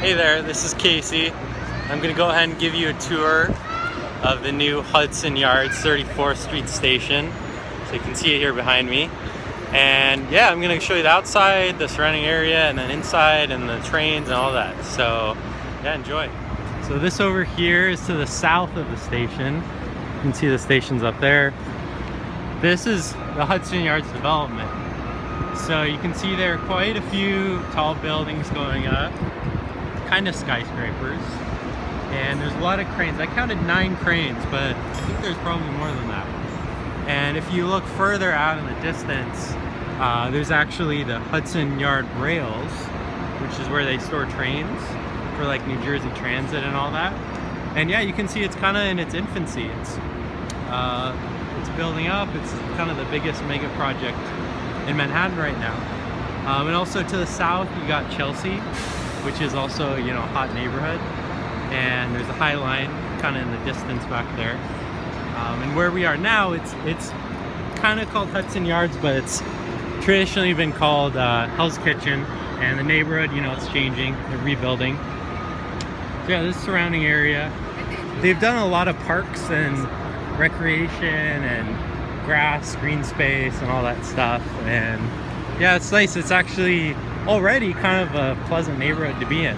Hey there, this is Casey. I'm going to go ahead and give you a tour of the new Hudson Yards 34th Street station. So you can see it here behind me. And yeah, I'm going to show you the outside, the surrounding area, and then inside, and the trains and all that. So yeah, enjoy. So this over here is to the south of the station. You can see the station's up there. This is the Hudson Yards development. So you can see there are quite a few tall buildings going up, kind of skyscrapers, and there's a lot of cranes. I counted 9 cranes, but I think there's probably more than that. And if you look further out in the distance, there's actually the Hudson Yard rails, which is where they store trains for like New Jersey Transit and all that. And yeah, you can see it's kind of in its infancy. It's building up. It's kind of the biggest mega project in Manhattan right now. And also to the south, you got Chelsea, which is also, you know, a hot neighborhood. And there's a High Line kind of in the distance back there. And where we are now, it's kind of called Hudson Yards, but it's traditionally been called Hell's Kitchen. And the neighborhood, you know, it's changing, they're rebuilding. So yeah, this surrounding area, they've done a lot of parks and recreation and grass, green space, and all that stuff. And yeah, it's nice. It's actually already kind of a pleasant neighborhood to be in.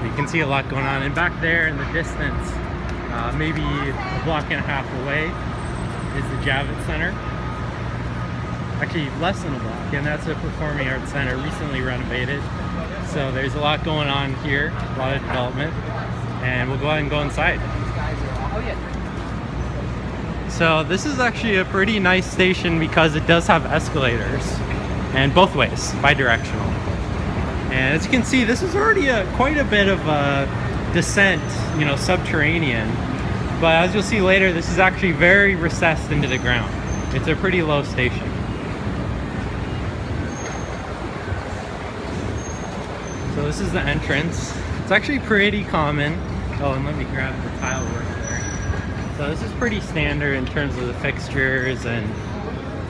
You can see a lot going on. And back there in the distance, maybe a block and a half away, is the Javits Center. Actually, less than a block, and that's a performing arts center, recently renovated. So there's a lot going on here, a lot of development, and we'll go ahead and go inside. So this is actually a pretty nice station because it does have escalators, and both ways, bi-directional. And as you can see, this is already quite a bit of a descent, you know, subterranean. But as you'll see later, this is actually very recessed into the ground. It's a pretty low station. So this is the entrance. It's actually pretty common. Oh, and let me grab the tile work there. So this is pretty standard in terms of the fixtures and,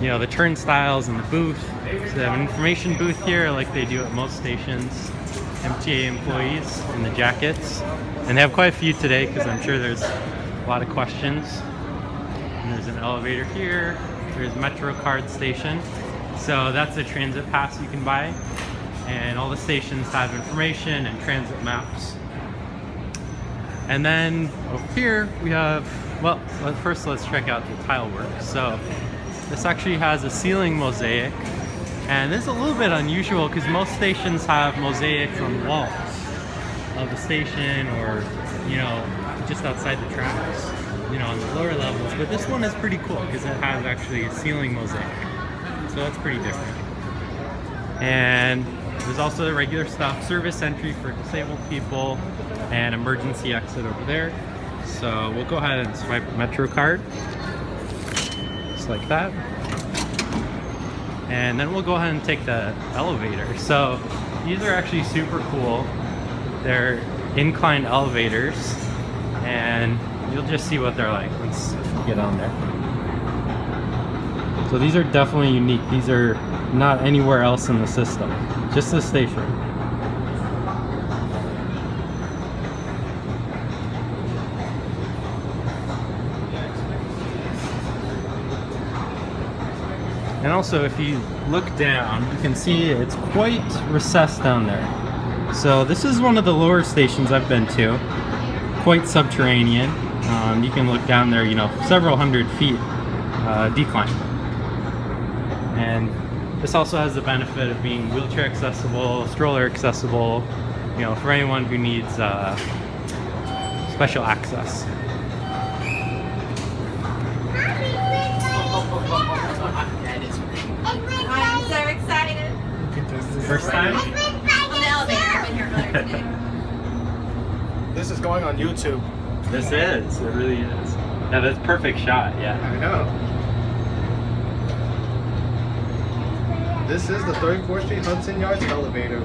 you know, the turnstiles and the booth. So they have an information booth here like they do at most stations. MTA employees in the jackets. And they have quite a few today because I'm sure there's a lot of questions. And there's an elevator here. There's Metro Card station. So that's a transit pass you can buy. And all the stations have information and transit maps. And then over here we have, well, first let's check out the tile work. So this actually has a ceiling mosaic, and this is a little bit unusual because most stations have mosaics on the walls of the station, or, you know, just outside the tracks, you know, on the lower levels. But this one is pretty cool because it has actually a ceiling mosaic. So that's pretty different. And there's also the regular stuff, service entry for disabled people, and emergency exit over there. So we'll go ahead and swipe Metro card, just like that. And then we'll go ahead and take the elevator. So these are actually super cool. They're inclined elevators, and you'll just see what they're like once you get on there. So these are definitely unique. These are not anywhere else in the system, just the station. And also, if you look down, you can see it's quite recessed down there. So this is one of the lower stations I've been to, quite subterranean. You can look down there, you know, several hundred feet decline. And this also has the benefit of being wheelchair accessible, stroller accessible, you know, for anyone who needs special access. I'm so excited. First time? On the elevator. I've been here earlier today. This is going on YouTube. This is. It really is. Yeah, that's a perfect shot. Yeah. I know. This is the 34th Street Hudson Yards elevator.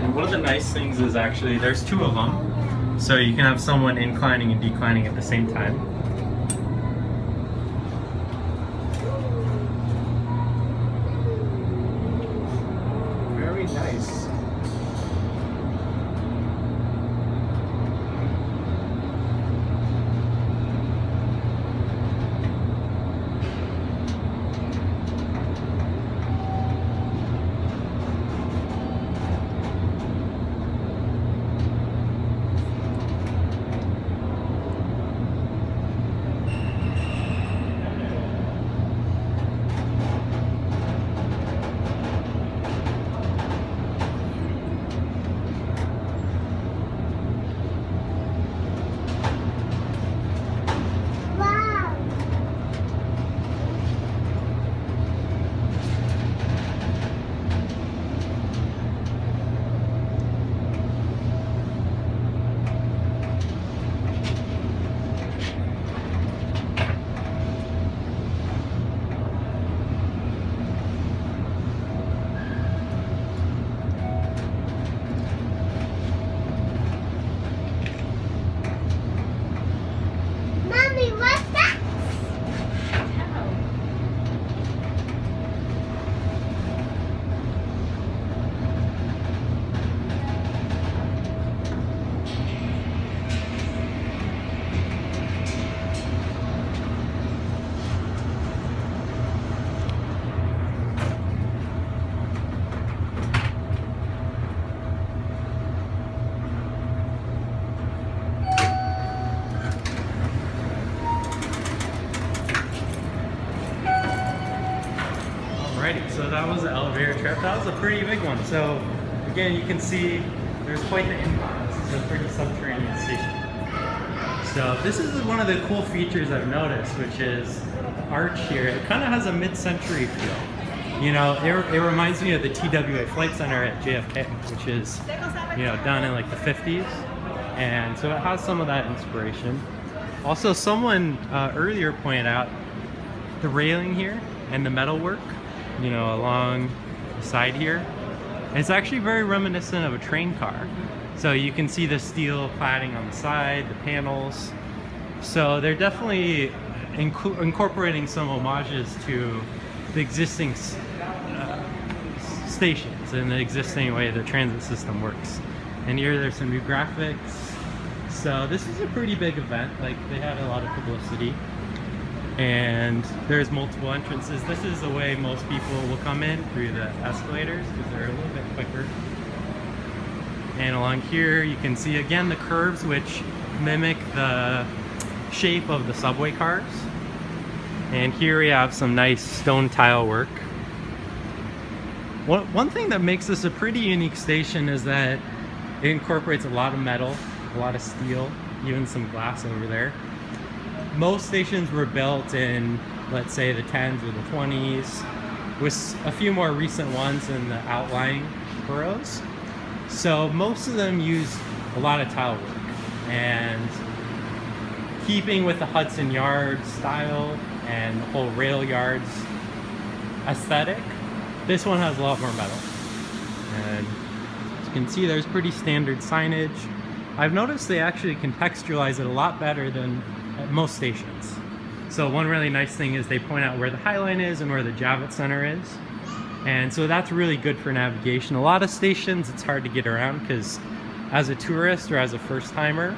And one of the nice things is actually there's 2 of them, so you can have someone inclining and declining at the same time. Alrighty, so that was the elevator trip. That was a pretty big one. So again, you can see there's quite the incline. This is a pretty subterranean station. So this is one of the cool features I've noticed, which is the arch here. It kind of has a mid-century feel. You know, it reminds me of the TWA Flight Center at JFK, which is, you know, done in like the 50s. And so it has some of that inspiration. Also, someone earlier pointed out the railing here and the metalwork, you know, along the side here. And it's actually very reminiscent of a train car. So you can see the steel cladding on the side, the panels. So they're definitely incorporating some homages to the existing stations and the existing way the transit system works. And here there's some new graphics. So this is a pretty big event. Like, they had a lot of publicity. And there's multiple entrances. This is the way most people will come in, through the escalators, because they're a little bit quicker. And along here you can see again the curves, which mimic the shape of the subway cars. And here we have some nice stone tile work. One thing that makes this a pretty unique station is that it incorporates a lot of metal, a lot of steel, even some glass over there. Most stations were built in, let's say, the 10s or the 20s, with a few more recent ones in the outlying boroughs. So most of them use a lot of tile work, and keeping with the Hudson Yards style and the whole rail yards aesthetic, this one has a lot more metal. And as you can see, there's pretty standard signage. I've noticed they actually contextualize it a lot better than at most stations. So one really nice thing is they point out where the High Line is and where the Javits Center is. And so that's really good for navigation. A lot of stations, it's hard to get around because as a tourist or as a first timer,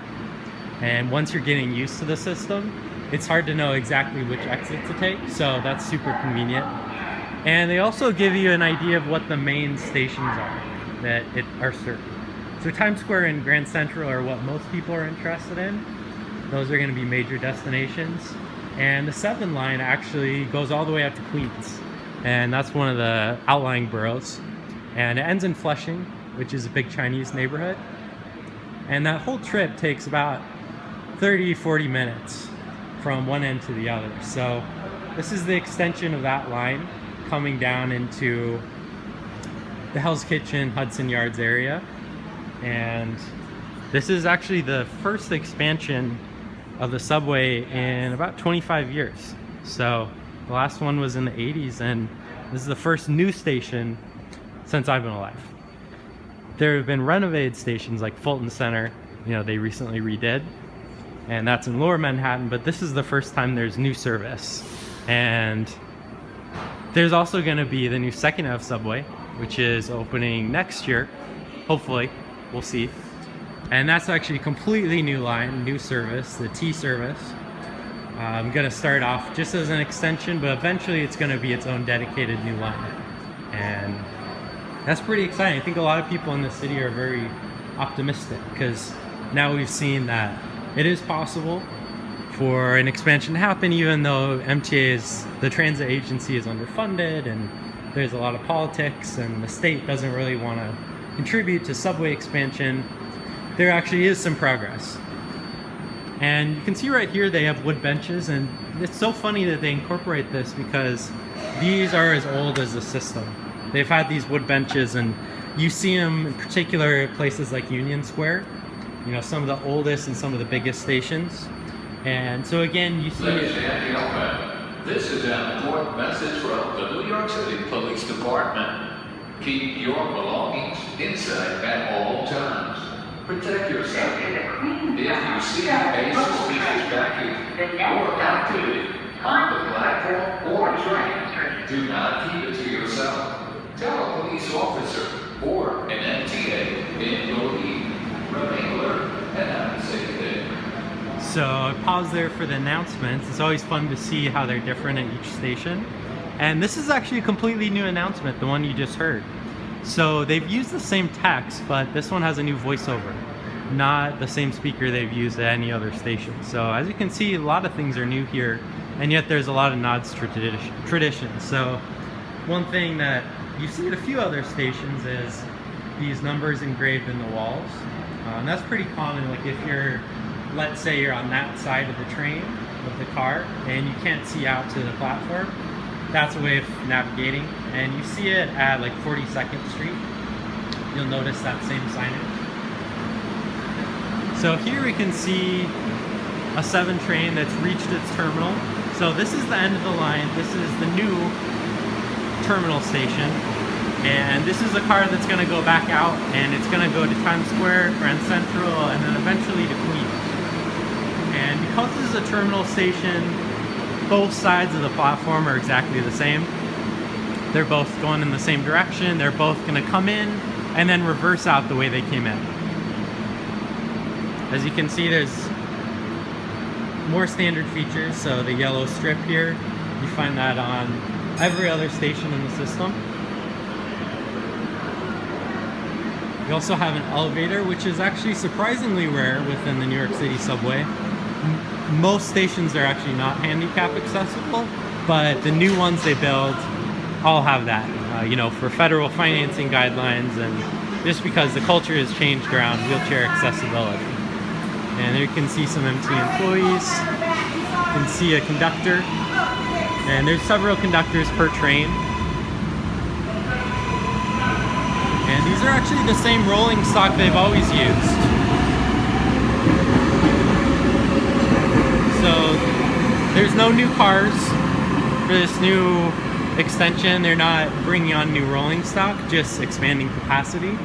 and once you're getting used to the system, it's hard to know exactly which exit to take. So that's super convenient. And they also give you an idea of what the main stations are that are served. So Times Square and Grand Central are what most people are interested in. Those are going to be major destinations. And the 7 line actually goes all the way out to Queens. And that's one of the outlying boroughs. And it ends in Flushing, which is a big Chinese neighborhood. And that whole trip takes about 30-40 minutes from one end to the other. So this is the extension of that line coming down into the Hell's Kitchen, Hudson Yards area. And this is actually the first expansion of the subway in about 25 years. So the last one was in the 80s, and this is the first new station since I've been alive. There have been renovated stations like Fulton Center, you know, they recently redid, and that's in Lower Manhattan, but this is the first time there's new service. And there's also going to be the new 2nd Ave subway, which is opening next year, hopefully, we'll see. And that's actually a completely new line, new service, the T service. I'm going to start off just as an extension, but eventually it's going to be its own dedicated new line. And that's pretty exciting. I think a lot of people in the city are very optimistic because now we've seen that it is possible for an expansion to happen, even though the transit agency is underfunded and there's a lot of politics and the state doesn't really want to contribute to subway expansion. There actually is some progress. And you can see right here they have wood benches, and it's so funny that they incorporate this because these are as old as the system. They've had these wood benches, and you see them in particular places like Union Square, you know, some of the oldest and some of the biggest stations. And so again, you see... Ladies and gentlemen, this is an important message from the New York City Police Department. Keep your belongings inside at all times. Protect yourself. If you see a suspicious package or activity on the platform or train, do not keep it to yourself. Tell a police officer or an MTA employee. Remain alert and have a safe day. So I paused there for the announcements. It's always fun to see how they're different at each station. And this is actually a completely new announcement, the one you just heard. So they've used the same text, but this one has a new voiceover, not the same speaker they've used at any other station. So as you can see, a lot of things are new here, and yet there's a lot of nods to tradition. So one thing that you see at a few other stations is these numbers engraved in the walls. And that's pretty common. Like if you're, let's say you're on that side of the train, of the car, and you can't see out to the platform, that's a way of navigating. And you see it at like 42nd Street. You'll notice that same signage. So here we can see a 7 train that's reached its terminal. So this is the end of the line. This is the new terminal station. And this is a car that's going to go back out, and it's going to go to Times Square, Grand Central, and then eventually to Queens. And because this is a terminal station, both sides of the platform are exactly the same. They're both going in the same direction. They're both going to come in and then reverse out the way they came in. As you can see, there's more standard features. So the yellow strip here, you find that on every other station in the system. You also have an elevator, which is actually surprisingly rare within the New York City Subway. Most stations are actually not handicap accessible, but the new ones they build all have that, you know, for federal financing guidelines, and just because the culture has changed around wheelchair accessibility. And there you can see some MT employees. You can see a conductor, and there's several conductors per train. And these are actually the same rolling stock they've always used. So there's no new cars for this new extension. They're not bringing on new rolling stock, just expanding capacity.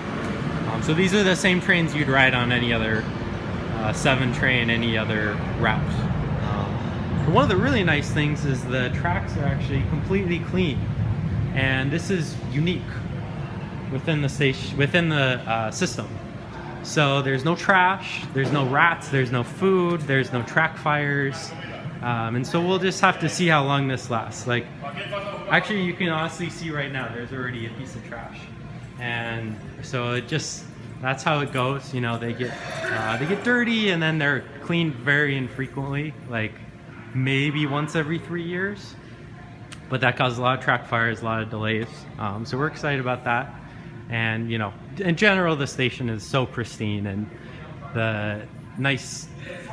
So these are the same trains you'd ride on any other 7 train, any other route. One of the really nice things is the tracks are actually completely clean, and this is unique within the station, within the system. So there's no trash, there's no rats, there's no food, there's no track fires, and so we'll just have to see how long this lasts. Like, actually, you can honestly see right now there's already a piece of trash, and so it just, that's how it goes. You know, they get dirty, and then they're cleaned very infrequently, like maybe once every 3 years, but that causes a lot of track fires, a lot of delays. So we're excited about that. And, you know, in general, the station is so pristine, and the nice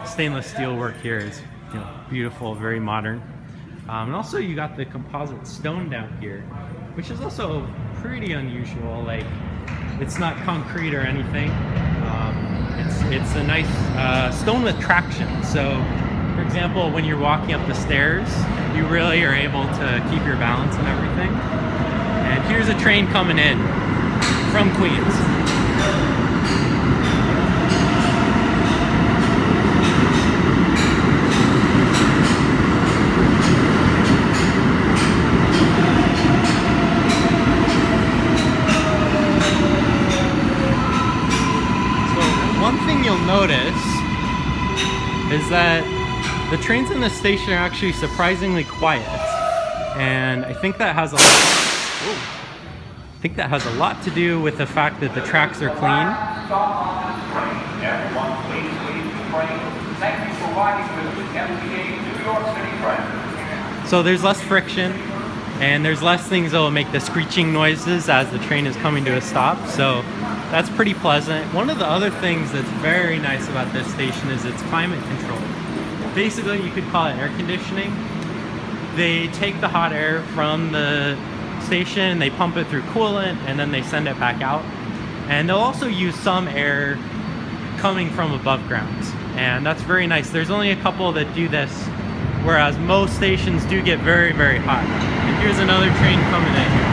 stainless steel work here is, you know, beautiful, very modern. And also you got the composite stone down here, which is also pretty unusual. Like, it's not concrete or anything. It's a nice stone with traction. So, for example, when you're walking up the stairs, you really are able to keep your balance and everything. And here's a train coming in from Queens. So one thing you'll notice is that the trains in this station are actually surprisingly quiet, and I think that has a lot to do with the fact that the tracks are clean. So there's less friction, and there's less things that will make the screeching noises as the train is coming to a stop. So that's pretty pleasant. One of the other things that's very nice about this station is it's climate controlled. Basically, you could call it air conditioning. They take the hot air from the station, they pump it through coolant, and then they send it back out. And they'll also use some air coming from above ground, and that's very nice. There's only a couple that do this, whereas most stations do get very, very hot. And here's another train coming in.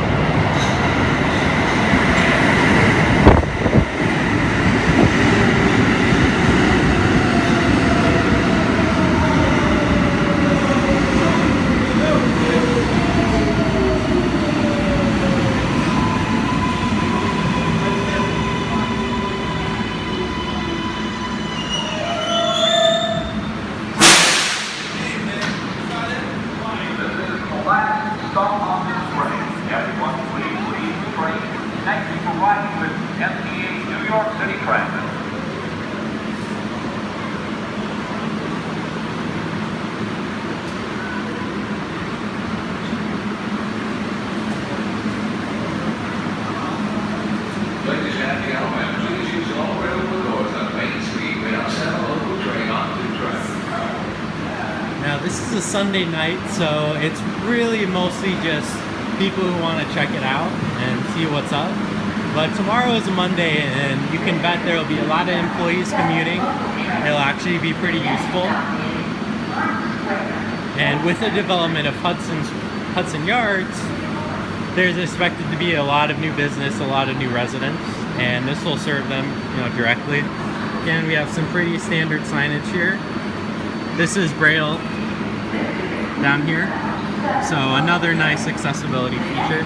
Sunday night, so it's really mostly just people who want to check it out and see what's up. But tomorrow is a Monday, and you can bet there will be a lot of employees commuting. It'll actually be pretty useful. And with the development of Hudson Yards, there's expected to be a lot of new business, a lot of new residents, and this will serve them, directly. Again, we have some pretty standard signage here. This is Braille down here, so another nice accessibility feature.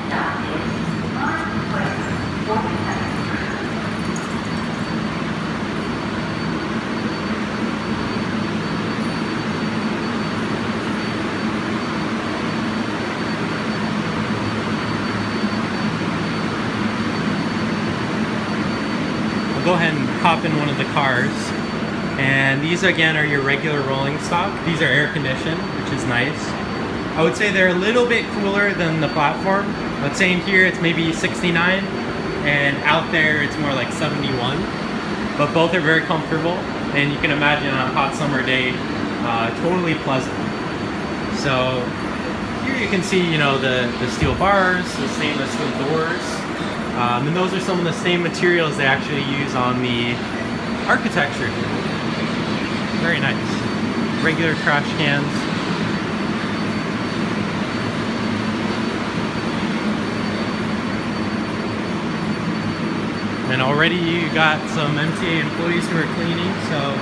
Go ahead and hop in one of the cars, and these again are your regular rolling stock. These are air conditioned, which is nice. I would say they're a little bit cooler than the platform. Let's say in here it's maybe 69, and out there it's more like 71. But both are very comfortable, and you can imagine on a hot summer day, totally pleasant. So here you can see, the steel bars, the stainless steel doors. And those are some of the same materials they actually use on the architecture here. Very nice. Regular trash cans. And already you got some MTA employees who are cleaning, so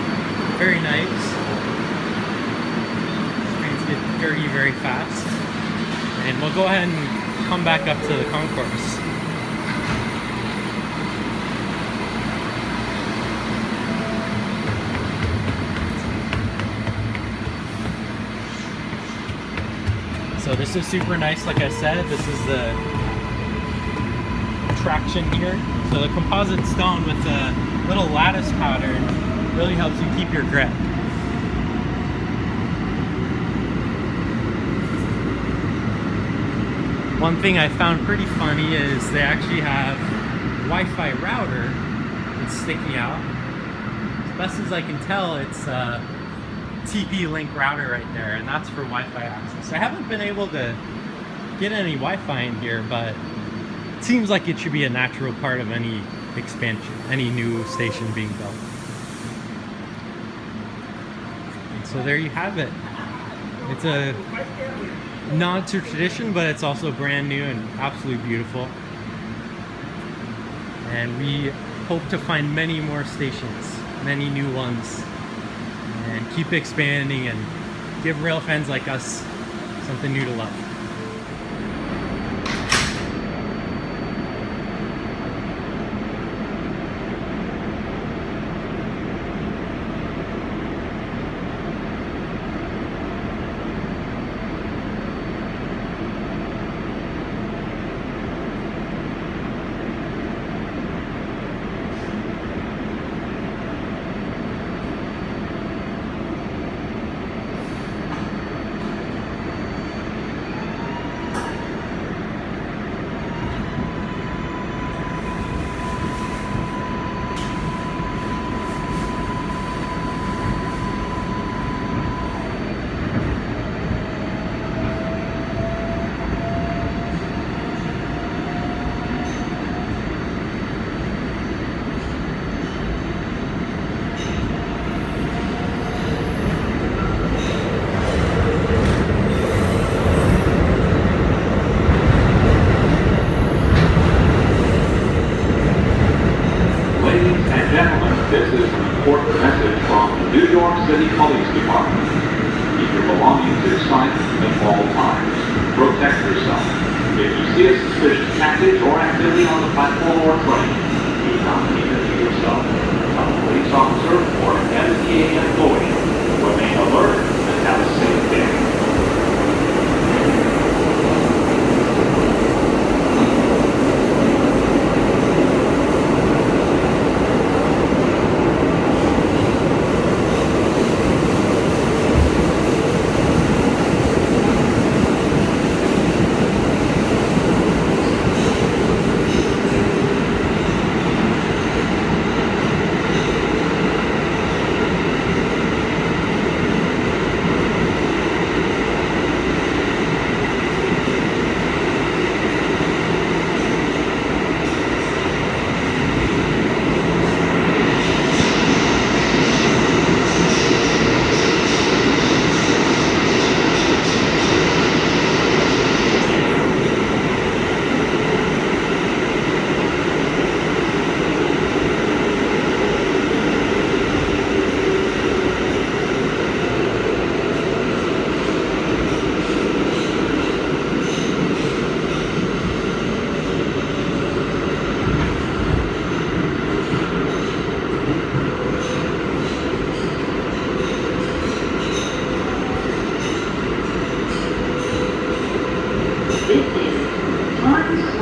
very nice. Trains get dirty very fast. And we'll go ahead and come back up to the concourse. So this is super nice, like I said. This is the traction here. So the composite stone with the little lattice pattern really helps you keep your grip. One thing I found pretty funny is they actually have Wi-Fi router that's sticking out. As best as I can tell, it's TP-Link router right there, and that's for Wi-Fi access. I haven't been able to get any Wi-Fi in here, but it seems like it should be a natural part of any expansion, any new station being built. And so there you have it. It's a nod to tradition, but it's also brand new and absolutely beautiful. And we hope to find many more stations, many new ones, and keep expanding and give rail fans like us something new to love. Police Department. Keep your belongings in sight at all times. Protect yourself. If you see a suspicious package or activity on the platform or train, do not keep it to yourself. A police officer or an MTA employee. Remain alert and have a safe day.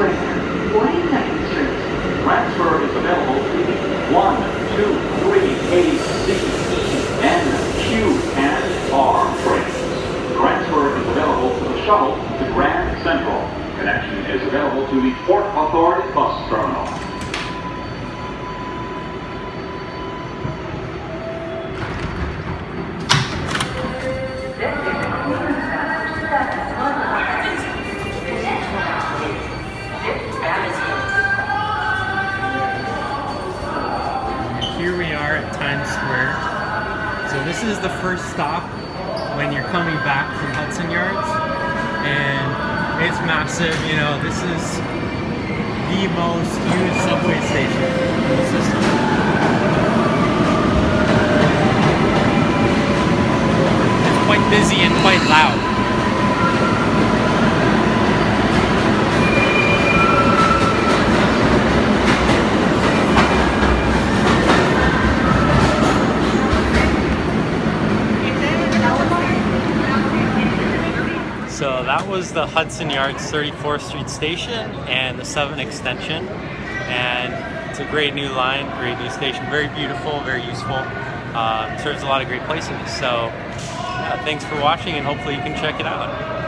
train. 42nd Street. Transfer is available to the 1, 2, 3, A, C, E, N, Q, and R trains. Transfer is available to the shuttle to Grand Central. Connection is available to the Port Authority bus terminal. Here we are at Times Square. So this is the first stop when you're coming back from Hudson Yards, and it's massive. You know, this is the most used subway station in the system. It's quite busy and quite loud. So that was the Hudson Yards 34th Street station and the 7 extension, and it's a great new line, great new station, very beautiful, very useful, serves a lot of great places. So yeah, thanks for watching, and hopefully you can check it out.